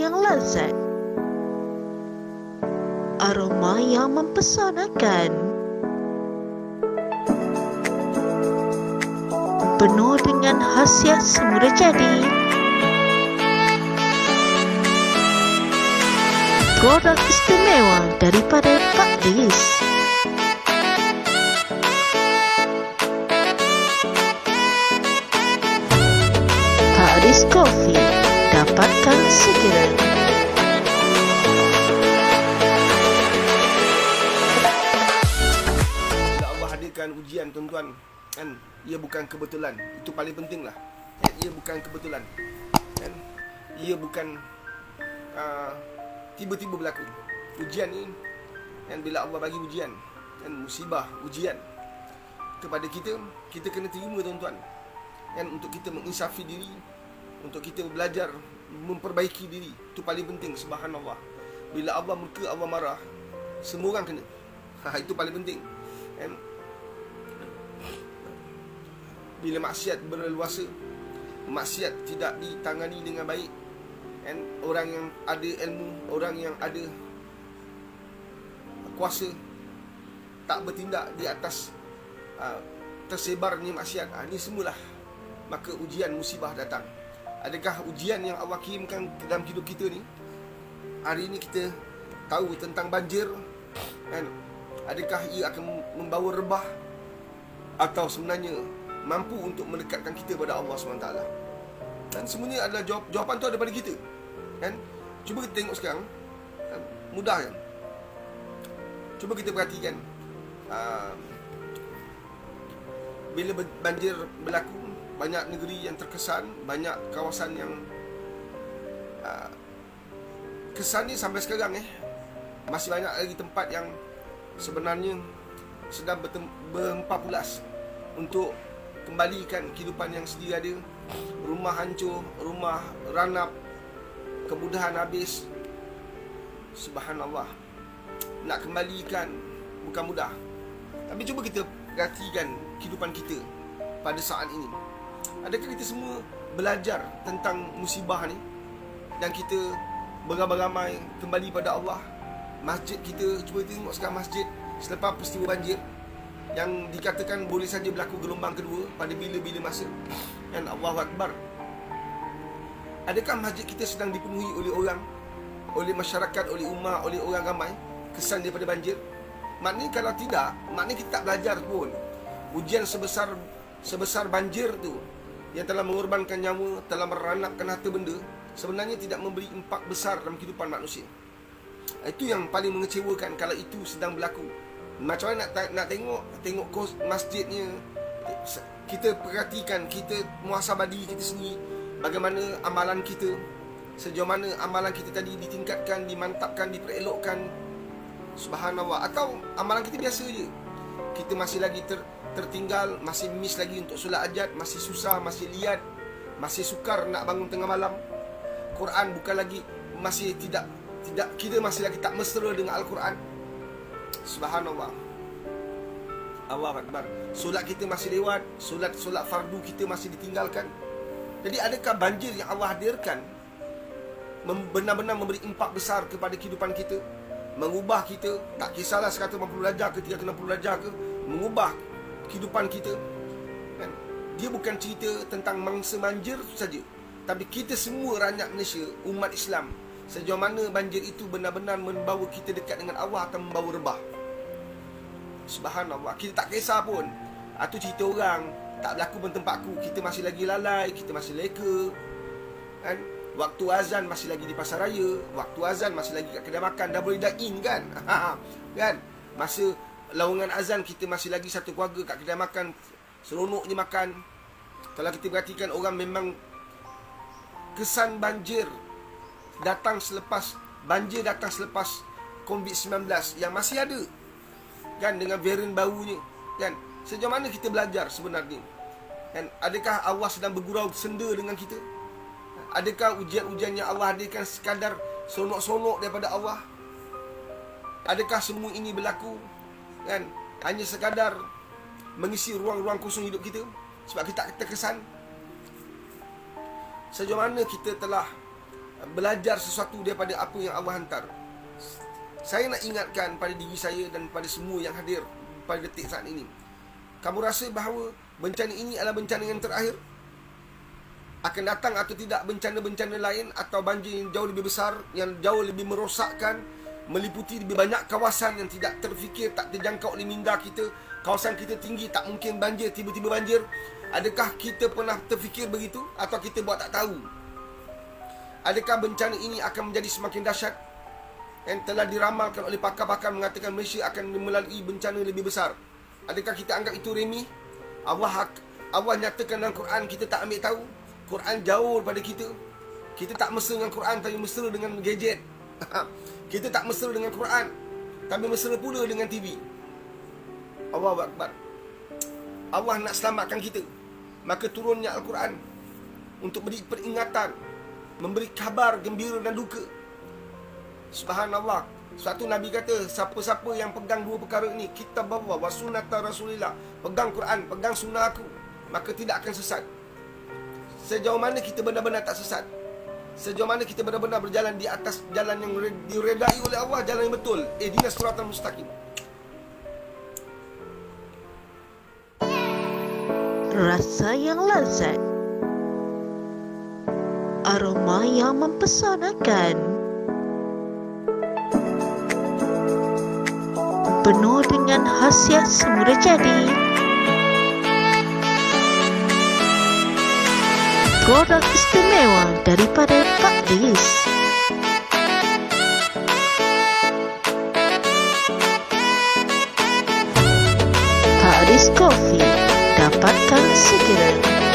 yang lazat, aroma yang mempesonakan, penuh dengan khasiat semula jadi. Produk istimewa daripada Pak Lis. Pak Lis Coffee, dapatkan segera. Bila Allah hadirkan ujian, tuan-tuan, kan, ia bukan kebetulan. Itu paling penting lah. Ia bukan kebetulan, kan? Ia bukan tiba-tiba berlaku. Ujian ni, kan, bila Allah bagi ujian, kan, musibah, ujian kepada kita, kita kena terima, tuan-tuan, kan, untuk kita menginsafi diri, untuk kita belajar memperbaiki diri. Itu paling penting. Subhanallah, bila Allah murka, Allah marah, semua orang kena. Itu paling penting, kan? Bila maksiat berleluasa, maksiat tidak ditangani dengan baik, kan, orang yang ada ilmu, orang yang ada kuasa tak bertindak di atas tersebarnya maksiat, ini semualah, maka ujian, musibah datang. Adakah ujian yang Allah kirimkan dalam hidup kita ni? Hari ini kita tahu tentang banjir, kan? Adakah ia akan membawa rebah, atau sebenarnya mampu untuk mendekatkan kita pada Allah SWT? Dan semuanya adalah jawapan tu ada pada kita, kan? Cuba kita tengok sekarang, kan? Mudah, kan? Cuba kita perhatikan, bila banjir berlaku, banyak negeri yang terkesan, banyak kawasan yang kesan ni sampai sekarang masih banyak lagi tempat yang sebenarnya sedang berempat-pulas untuk kembalikan kehidupan yang sedia ada. Rumah hancur, rumah ranap, kemudahan habis. Subhanallah, nak kembalikan bukan mudah. Tapi cuba kita perhatikan kehidupan kita pada saat ini. Adakah kita semua belajar tentang musibah ni dan kita beramai-ramai kembali pada Allah? Masjid kita, cuba tengok sekarang masjid selepas peristiwa banjir yang dikatakan boleh saja berlaku gelombang kedua pada bila-bila masa, dan Allahu Akbar. Adakah masjid kita sedang dipenuhi oleh orang, oleh masyarakat, oleh umat, oleh orang ramai, kesan daripada banjir? Maknanya kalau tidak, maknanya kita tak belajar pun. Ujian sebesar banjir tu, yang telah mengorbankan nyawa, telah meranapkan harta benda, sebenarnya tidak memberi impak besar dalam kehidupan manusia. Itu yang paling mengecewakan kalau itu sedang berlaku. Macam mana nak tengok masjidnya. Kita perhatikan, kita muhasabah diri kita sendiri, bagaimana amalan kita, sejauh mana amalan kita tadi ditingkatkan, dimantapkan, diperelokkan. Subhanallah. Atau amalan kita biasa je, kita masih lagi tertinggal, masih miss lagi untuk solat hajat, masih susah, masih liat, masih sukar nak bangun tengah malam. Quran bukan lagi, masih tidak kita masih lagi tak mesra dengan Al-Quran. Subhanallah. Allahu Akbar. Solat kita masih lewat, solat fardu kita masih ditinggalkan. Jadi adakah banjir yang Allah hadirkan benar-benar memberi impak besar kepada kehidupan kita, mengubah kita, tak kisahlah 180 darjah ke 360 darjah ke, mengubah kehidupan kita, kan? Dia bukan cerita tentang mangsa banjir saja, tapi kita semua rakyat Malaysia, umat Islam, sejauh mana banjir itu benar-benar membawa kita dekat dengan Allah atau membawa rebah. Subhanallah. Kita tak kisah pun, itu cerita orang, tak berlaku pun tempatku. Kita masih lagi lalai, kita masih leka, kan? Waktu azan masih lagi di pasar raya, waktu azan masih lagi kat kedai makan, dah boleh dine kan? Kan? Masa laungan azan kita masih lagi satu keluarga kat kedai makan, seronoknya makan. Kalau kita perhatikan, orang memang kesan banjir datang selepas COVID-19 yang masih ada, kan, dengan varian barunya, kan? Sejauh mana kita belajar sebenarnya, kan? Adakah Allah sedang bergurau senda dengan kita? Adakah ujian-ujian yang Allah hadirkan sekadar sonok-sonok daripada Allah? Adakah semua ini berlaku, kan, hanya sekadar mengisi ruang-ruang kosong hidup kita sebab kita tak terkesan? Sejauh mana kita telah belajar sesuatu daripada apa yang Allah hantar. Saya nak ingatkan pada diri saya dan pada semua yang hadir pada detik saat ini. Kamu rasa bahawa bencana ini adalah bencana yang terakhir? Akan datang atau tidak bencana-bencana lain atau banjir yang jauh lebih besar, yang jauh lebih merosakkan, meliputi lebih banyak kawasan yang tidak terfikir, tak terjangkau oleh minda kita. Kawasan kita tinggi, tak mungkin banjir, tiba-tiba banjir. Adakah kita pernah terfikir begitu atau kita buat tak tahu? Adakah bencana ini akan menjadi semakin dahsyat? Yang telah diramalkan oleh pakar-pakar mengatakan Malaysia akan melalui bencana lebih besar. Adakah kita anggap itu remeh? Allah nyatakan dalam Quran, kita tak ambil tahu. Quran jauh daripada kita. Kita tak mesra dengan Quran, tapi mesra dengan gadget. Kita tak mesra dengan Quran, tapi mesra pula dengan TV. Allahu Akbar. Allah nak selamatkan kita, maka turunnya Al-Quran untuk beri peringatan, memberi kabar gembira dan duka. Subhanallah. Suatu Nabi kata, siapa-siapa yang pegang dua perkara ini, kitab Allah wa sunnata Rasulillah, pegang Quran, pegang sunnah aku, maka tidak akan sesat. Sejauh mana kita benar-benar tak sesat, sejauh mana kita benar-benar berjalan di atas jalan yang diredai oleh Allah, jalan yang betul. Ihdinas siratal mustaqim. Rasa yang lazat, aroma yang mempesonakan, penuh dengan khasiat semula jadi. Produk istimewa daripada Pak Lis. Pak Lis Coffee, dapatkan segera.